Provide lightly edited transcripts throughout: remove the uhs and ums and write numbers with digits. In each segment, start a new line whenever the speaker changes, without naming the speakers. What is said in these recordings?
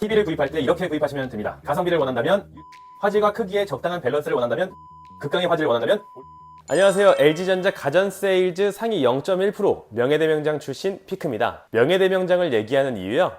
TV를 구입할 때 이렇게 구입하시면 됩니다. 가성비를 원한다면, 화질과 크기의 적당한 밸런스를 원한다면, 극강의 화질을 원한다면. 안녕하세요. LG전자 가전세일즈 상위 0.1% 명예대명장 출신 피크입니다. 명예대명장을 얘기하는 이유요,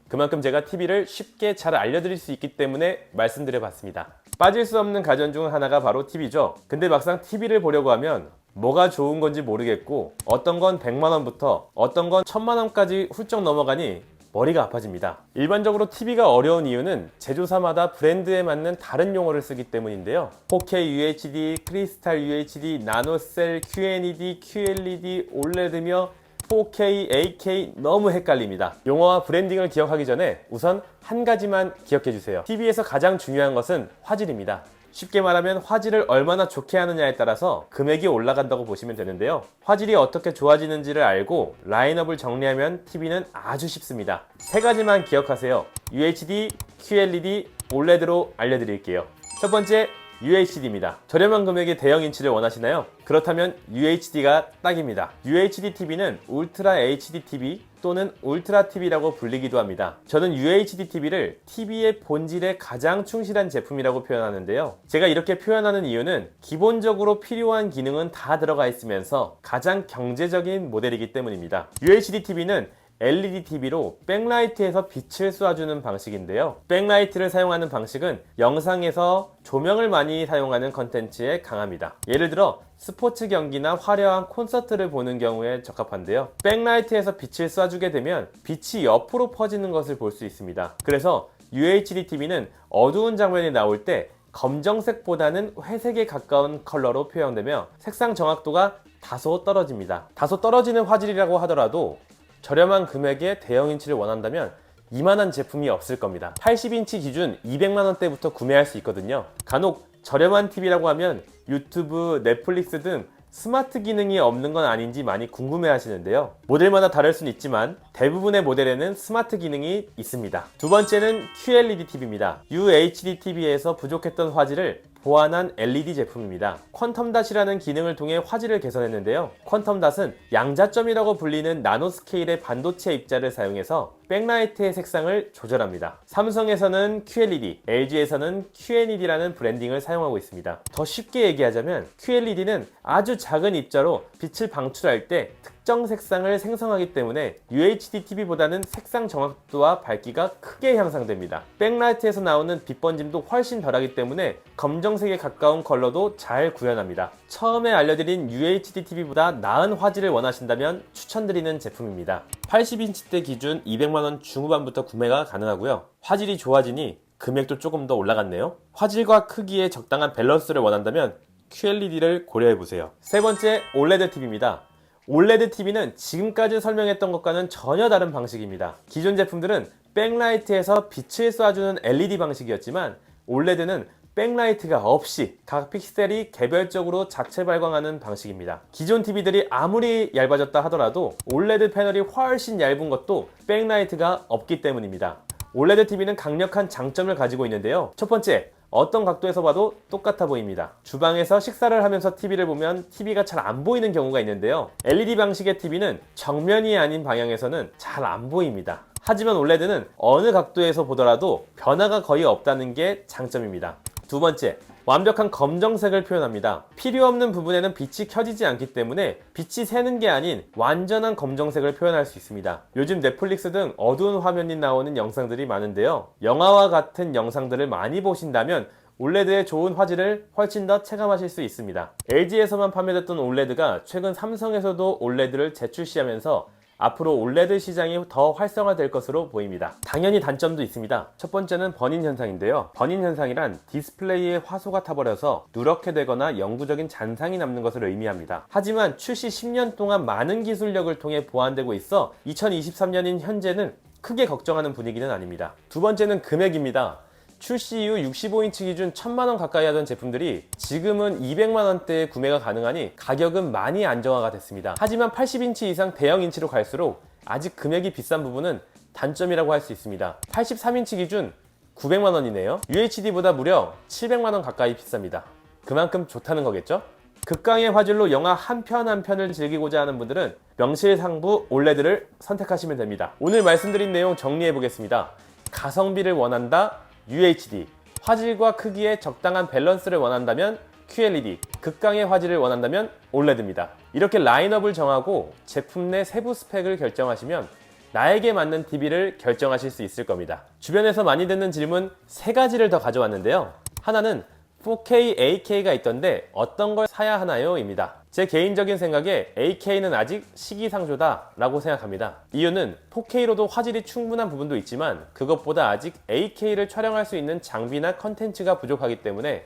그만큼 제가 TV를 쉽게 잘 알려드릴 수 있기 때문에 말씀드려봤습니다. 빠질 수 없는 가전 중 하나가 바로 TV죠. 근데 막상 TV를 보려고 하면 뭐가 좋은 건지 모르겠고, 어떤 건 100만원부터 어떤 건 1000만원까지 훌쩍 넘어가니 머리가 아파집니다. 일반적으로 TV가 어려운 이유는 제조사마다 브랜드에 맞는 다른 용어를 쓰기 때문인데요. 4K UHD, 크리스탈 UHD, 나노셀, QNED, QLED, OLED며 4K, 8K 너무 헷갈립니다. 용어와 브랜딩을 기억하기 전에 우선 한 가지만 기억해주세요. TV에서 가장 중요한 것은 화질입니다. 쉽게 말하면 화질을 얼마나 좋게 하느냐에 따라서 금액이 올라간다고 보시면 되는데요. 화질이 어떻게 좋아지는지를 알고 라인업을 정리하면 TV는 아주 쉽습니다. 세 가지만 기억하세요. UHD, QLED, OLED로 알려드릴게요. 첫 번째, UHD입니다. 저렴한 금액의 대형 인치를 원하시나요? 그렇다면 UHD가 딱입니다. UHD TV는 울트라 HD TV 또는 울트라 TV라고 불리기도 합니다. 저는 UHD TV를 TV의 본질에 가장 충실한 제품이라고 표현하는데요. 제가 이렇게 표현하는 이유는 기본적으로 필요한 기능은 다 들어가 있으면서 가장 경제적인 모델이기 때문입니다. UHD TV는 LED TV로 백라이트에서 빛을 쏴주는 방식인데요. 백라이트를 사용하는 방식은 영상에서 조명을 많이 사용하는 컨텐츠에 강합니다. 예를 들어 스포츠 경기나 화려한 콘서트를 보는 경우에 적합한데요. 백라이트에서 빛을 쏴주게 되면 빛이 옆으로 퍼지는 것을 볼 수 있습니다. 그래서 UHD TV는 어두운 장면이 나올 때 검정색보다는 회색에 가까운 컬러로 표현되며 색상 정확도가 다소 떨어집니다. 다소 떨어지는 화질이라고 하더라도 저렴한 금액의 대형 인치를 원한다면 이만한 제품이 없을 겁니다. 80인치 기준 200만원대부터 구매할 수 있거든요. 간혹 저렴한 TV라고 하면 유튜브, 넷플릭스 등 스마트 기능이 없는 건 아닌지 많이 궁금해 하시는데요. 모델마다 다를 수는 있지만 대부분의 모델에는 스마트 기능이 있습니다. 두 번째는 QLED TV입니다. UHD TV에서 부족했던 화질을 보완한 LED 제품입니다. 퀀텀닷이라는 기능을 통해 화질을 개선했는데요. 퀀텀닷은 양자점이라고 불리는 나노스케일의 반도체 입자를 사용해서 백라이트의 색상을 조절합니다. 삼성에서는 QLED, LG에서는 QNED라는 브랜딩을 사용하고 있습니다. 더 쉽게 얘기하자면 QLED는 아주 작은 입자로 빛을 방출할 때 특정 색상을 생성하기 때문에 UHD TV보다는 색상 정확도와 밝기가 크게 향상됩니다. 백라이트에서 나오는 빛 번짐도 훨씬 덜하기 때문에 검정색에 가까운 컬러도 잘 구현합니다. 처음에 알려드린 UHD TV보다 나은 화질을 원하신다면 추천드리는 제품입니다. 80인치대 기준 200만원 중후반부터 구매가 가능하고요. 화질이 좋아지니 금액도 조금 더 올라갔네요. 화질과 크기의 적당한 밸런스를 원한다면 QLED를 고려해보세요. 세 번째, OLED TV입니다. OLED TV는 지금까지 설명했던 것과는 전혀 다른 방식입니다. 기존 제품들은 백라이트에서 빛을 쏴주는 LED 방식이었지만 OLED는 백라이트가 없이 각 픽셀이 개별적으로 작체 발광하는 방식입니다. 기존 TV들이 아무리 얇아졌다 하더라도 OLED 패널이 훨씬 얇은 것도 백라이트가 없기 때문입니다. OLED TV는 강력한 장점을 가지고 있는데요. 첫 번째, 어떤 각도에서 봐도 똑같아 보입니다. 주방에서 식사를 하면서 TV를 보면 TV가 잘 안 보이는 경우가 있는데요. LED 방식의 TV는 정면이 아닌 방향에서는 잘 안 보입니다. 하지만 OLED는 어느 각도에서 보더라도 변화가 거의 없다는 게 장점입니다. 두 번째, 완벽한 검정색을 표현합니다. 필요 없는 부분에는 빛이 켜지지 않기 때문에 빛이 새는 게 아닌 완전한 검정색을 표현할 수 있습니다. 요즘 넷플릭스 등 어두운 화면이 나오는 영상들이 많은데요. 영화와 같은 영상들을 많이 보신다면 OLED의 좋은 화질을 훨씬 더 체감하실 수 있습니다. LG에서만 판매됐던 OLED가 최근 삼성에서도 OLED를 재출시하면서 앞으로 OLED 시장이 더 활성화될 것으로 보입니다. 당연히 단점도 있습니다. 첫 번째는 버닝 현상인데요. 버닝 현상이란 디스플레이에 화소가 타버려서 누렇게 되거나 영구적인 잔상이 남는 것을 의미합니다. 하지만 출시 10년 동안 많은 기술력을 통해 보완되고 있어 2023년인 현재는 크게 걱정하는 분위기는 아닙니다. 두 번째는 금액입니다. 출시 이후 65인치 기준 1000만원 가까이 하던 제품들이 지금은 200만원대에 구매가 가능하니 가격은 많이 안정화가 됐습니다. 하지만 80인치 이상 대형 인치로 갈수록 아직 금액이 비싼 부분은 단점이라고 할 수 있습니다. 83인치 기준 900만원이네요. UHD보다 무려 700만원 가까이 비쌉니다. 그만큼 좋다는 거겠죠? 극강의 화질로 영화 한 편 한 편을 즐기고자 하는 분들은 명실상부 OLED를 선택하시면 됩니다. 오늘 말씀드린 내용 정리해 보겠습니다. 가성비를 원한다 UHD, 화질과 크기의 적당한 밸런스를 원한다면 QLED, 극강의 화질을 원한다면 OLED입니다. 이렇게 라인업을 정하고 제품 내 세부 스펙을 결정하시면 나에게 맞는 TV를 결정하실 수 있을 겁니다. 주변에서 많이 듣는 질문 3가지를 더 가져왔는데요. 하나는 4K, 8K가 있던데 어떤 걸 사야 하나요? 입니다. 제 개인적인 생각에 8K는 아직 시기상조다 라고 생각합니다. 이유는 4K로도 화질이 충분한 부분도 있지만 그것보다 아직 8K를 촬영할 수 있는 장비나 컨텐츠가 부족하기 때문에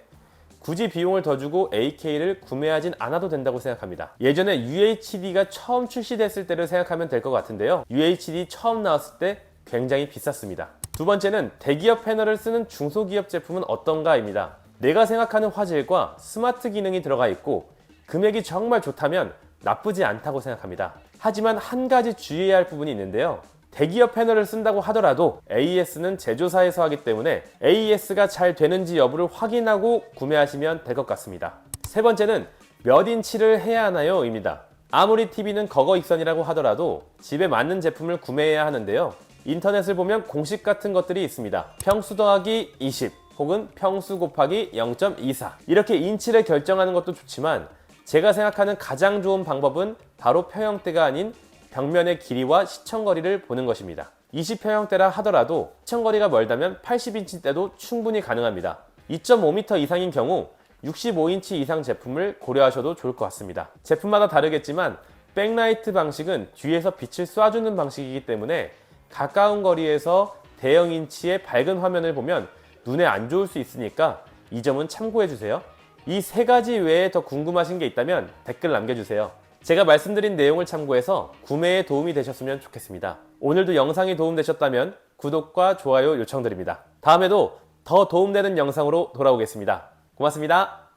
굳이 비용을 더 주고 8K를 구매하진 않아도 된다고 생각합니다. 예전에 UHD가 처음 출시됐을 때를 생각하면 될 것 같은데요. UHD 처음 나왔을 때 굉장히 비쌌습니다. 두 번째는 대기업 패널을 쓰는 중소기업 제품은 어떤가 입니다. 내가 생각하는 화질과 스마트 기능이 들어가 있고 금액이 정말 좋다면 나쁘지 않다고 생각합니다. 하지만 한 가지 주의해야 할 부분이 있는데요. 대기업 패널을 쓴다고 하더라도 AES는 제조사에서 하기 때문에 AES가 잘 되는지 여부를 확인하고 구매하시면 될 것 같습니다. 세 번째는 몇 인치를 해야 하나요? 입니다. 아무리 TV는 거거익선이라고 하더라도 집에 맞는 제품을 구매해야 하는데요. 인터넷을 보면 공식 같은 것들이 있습니다. 평수 더하기 20 혹은 평수 곱하기 0.24 이렇게 인치를 결정하는 것도 좋지만 제가 생각하는 가장 좋은 방법은 바로 평형대가 아닌 벽면의 길이와 시청거리를 보는 것입니다. 20평형대라 하더라도 시청거리가 멀다면 80인치대도 충분히 가능합니다. 2.5m 이상인 경우 65인치 이상 제품을 고려하셔도 좋을 것 같습니다. 제품마다 다르겠지만 백라이트 방식은 뒤에서 빛을 쏴주는 방식이기 때문에 가까운 거리에서 대형 인치의 밝은 화면을 보면 눈에 안 좋을 수 있으니까 이 점은 참고해주세요. 이 3가지 외에 더 궁금하신 게 있다면 댓글 남겨주세요. 제가 말씀드린 내용을 참고해서 구매에 도움이 되셨으면 좋겠습니다. 오늘도 영상이 도움되셨다면 구독과 좋아요 요청드립니다. 다음에도 더 도움되는 영상으로 돌아오겠습니다. 고맙습니다.